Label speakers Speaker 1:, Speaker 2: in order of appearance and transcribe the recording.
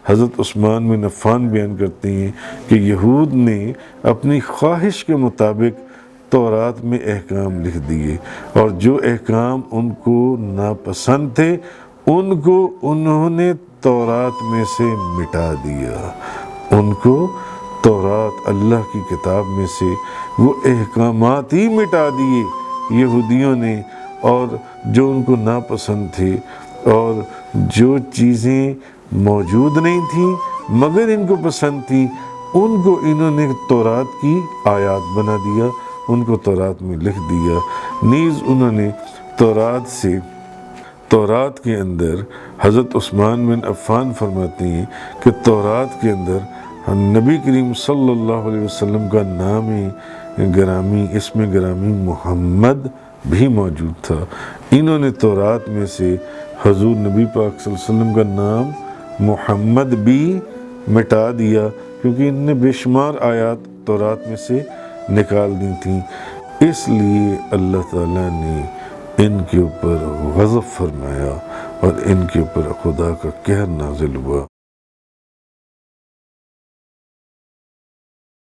Speaker 1: حضرت عثمان بن عفان بیان کرتے ہیں کہ یہود نے اپنی خواہش کے مطابق تورات میں احکام لکھ دیے، اور جو احکام ان کو ناپسند تھے ان کو انہوں نے تورات میں سے مٹا دیا۔ ان کو تورات اللہ کی کتاب میں سے وہ احکامات ہی مٹا دیے یہودیوں نے، اور جو ان کو ناپسند تھے، اور جو چیزیں موجود نہیں تھیں مگر ان کو پسند تھیں ان کو انہوں نے تورات کی آیات بنا دیا، ان کو تورات میں لکھ دیا۔ نیز انہوں نے تورات کے اندر حضرت عثمان بن عفان فرماتے ہیں کہ تورات کے اندر نبی کریم صلی اللہ علیہ وسلم کا نام گرامی، اسم گرامی محمد بھی موجود تھا۔ انہوں نے تورات میں سے حضور نبی پاک صلی اللہ علیہ وسلم کا نام محمد بھی مٹا دیا، کیونکہ ان نے بے شمار آیات تورات میں سے نکال دی تھیں۔ اس لیے اللہ تعالیٰ نے ان کے اوپر غضب فرمایا اور ان کے اوپر خدا کا قہر نازل ہوا۔